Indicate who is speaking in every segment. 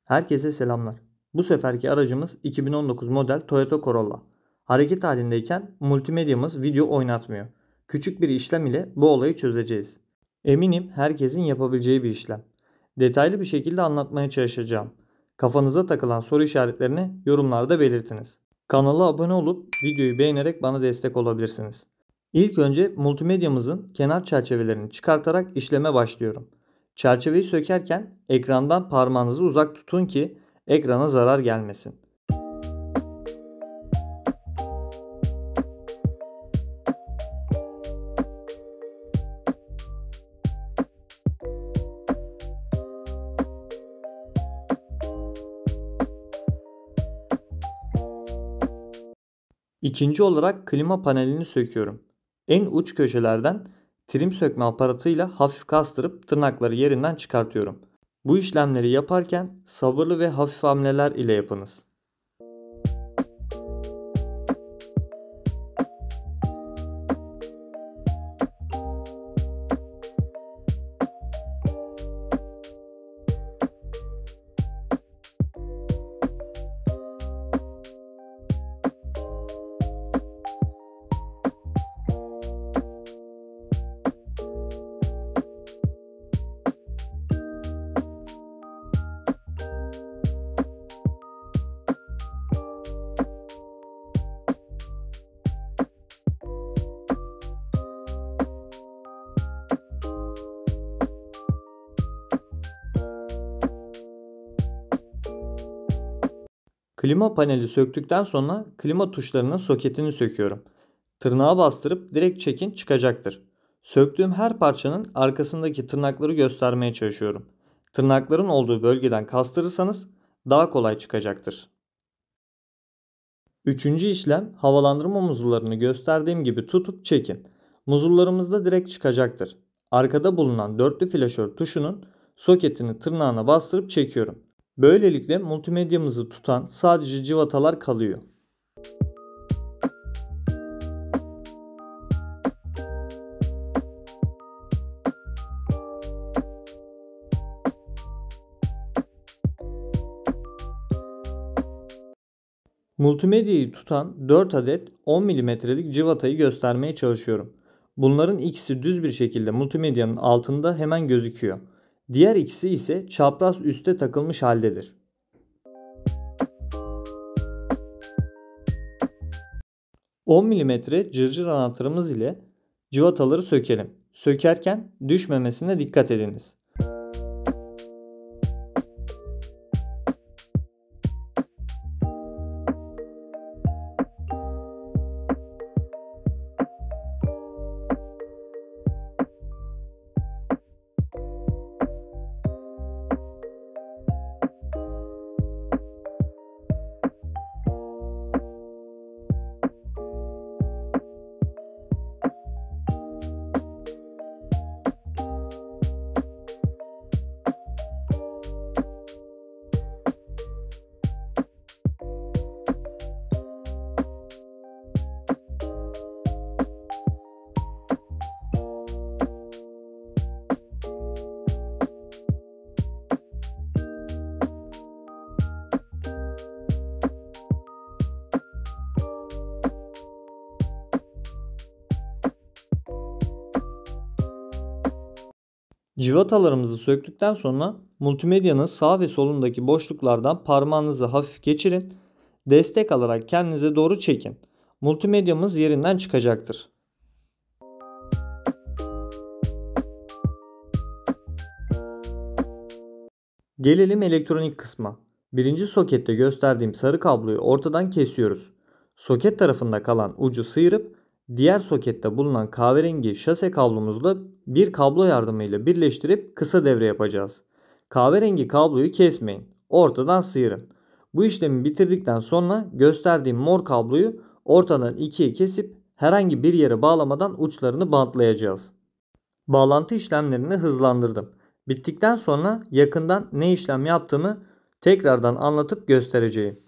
Speaker 1: Herkese selamlar. Bu seferki aracımız 2019 model Toyota Corolla. Hareket halindeyken multimedyamız video oynatmıyor. Küçük bir işlem ile bu olayı çözeceğiz. Eminim herkesin yapabileceği bir işlem. Detaylı bir şekilde anlatmaya çalışacağım. Kafanıza takılan soru işaretlerini yorumlarda belirtiniz. Kanala abone olup videoyu beğenerek bana destek olabilirsiniz. İlk önce multimedyamızın kenar çerçevelerini çıkartarak işleme başlıyorum. Çerçeveyi sökerken ekrandan parmağınızı uzak tutun ki ekrana zarar gelmesin. İkinci olarak klima panelini söküyorum. En uç köşelerden trim sökme aparatıyla hafif kastırıp tırnakları yerinden çıkartıyorum. Bu işlemleri yaparken sabırlı ve hafif hamleler ile yapınız. Klima paneli söktükten sonra klima tuşlarının soketini söküyorum. Tırnağa bastırıp direkt çekin çıkacaktır. Söktüğüm her parçanın arkasındaki tırnakları göstermeye çalışıyorum. Tırnakların olduğu bölgeden kastırırsanız daha kolay çıkacaktır. Üçüncü işlem havalandırma muzullarını gösterdiğim gibi tutup çekin. Muzullarımız da direkt çıkacaktır. Arkada bulunan dörtlü flaşör tuşunun soketini tırnağına bastırıp çekiyorum. Böylelikle multimedyamızı tutan sadece cıvatalar kalıyor. Multimedyayı tutan 4 adet 10 mm'lik cıvatayı göstermeye çalışıyorum. Bunların ikisi düz bir şekilde multimedyanın altında hemen gözüküyor. Diğer ikisi ise çapraz üste takılmış haldedir. ...10 mm cırcır anahtarımız ile cıvataları sökelim. Sökerken düşmemesine dikkat ediniz. Cıvatalarımızı söktükten sonra multimedyanın sağ ve solundaki boşluklardan parmağınızı hafif geçirin. Destek alarak kendinize doğru çekin. Multimedyamız yerinden çıkacaktır. Gelelim elektronik kısma. Birinci sokette gösterdiğim sarı kabloyu ortadan kesiyoruz. Soket tarafında kalan ucu sıyırıp diğer sokette bulunan kahverengi şase kablomuzla bir kablo yardımıyla birleştirip kısa devre yapacağız. Kahverengi kabloyu kesmeyin. Ortadan sıyırın. Bu işlemi bitirdikten sonra gösterdiğim mor kabloyu ortadan ikiye kesip herhangi bir yere bağlamadan uçlarını bantlayacağız. Bağlantı işlemlerini hızlandırdım. Bittikten sonra yakından ne işlem yaptığımı tekrardan anlatıp göstereceğim.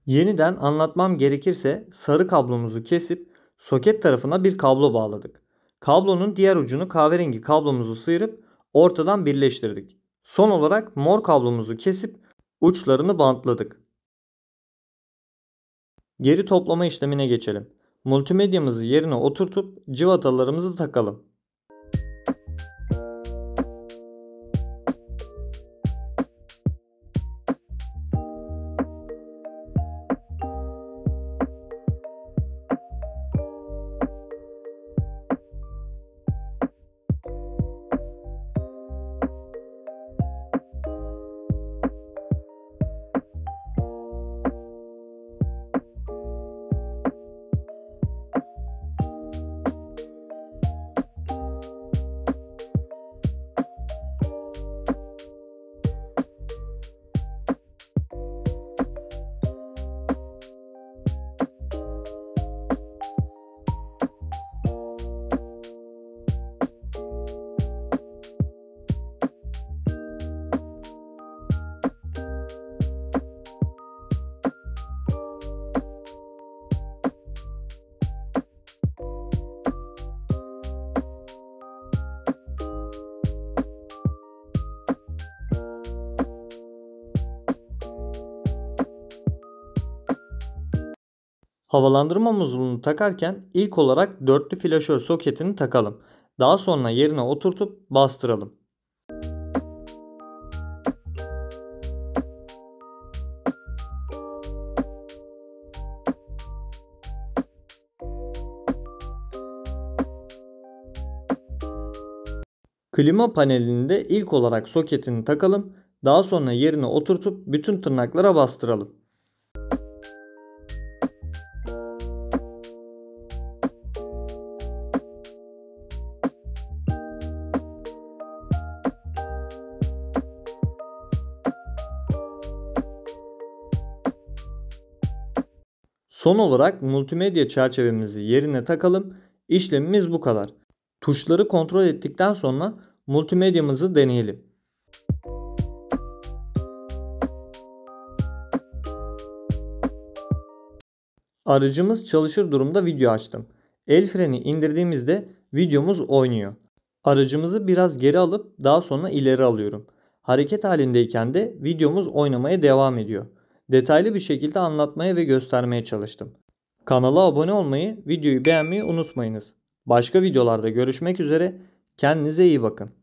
Speaker 1: Yeniden anlatmam gerekirse sarı kablomuzu kesip soket tarafına bir kablo bağladık. Kablonun diğer ucunu kahverengi kablomuzu sıyırıp ortadan birleştirdik. Son olarak mor kablomuzu kesip uçlarını bantladık. Geri toplama işlemine geçelim. Multimedyamızı yerine oturtup cıvatalarımızı takalım. Havalandırma muzulunu takarken ilk olarak dörtlü flaşör soketini takalım. Daha sonra yerine oturtup bastıralım. Klima panelinde ilk olarak soketini takalım. Daha sonra yerine oturtup bütün tırnaklara bastıralım. Son olarak multimedya çerçevemizi yerine takalım. İşlemimiz bu kadar. Tuşları kontrol ettikten sonra multimedyamızı deneyelim. Aracımız çalışır durumda video açtım. El freni indirdiğimizde videomuz oynuyor. Aracımızı biraz geri alıp daha sonra ileri alıyorum. Hareket halindeyken de videomuz oynamaya devam ediyor. Detaylı bir şekilde anlatmaya ve göstermeye çalıştım. Kanala abone olmayı, videoyu beğenmeyi unutmayınız. Başka videolarda görüşmek üzere. Kendinize iyi bakın.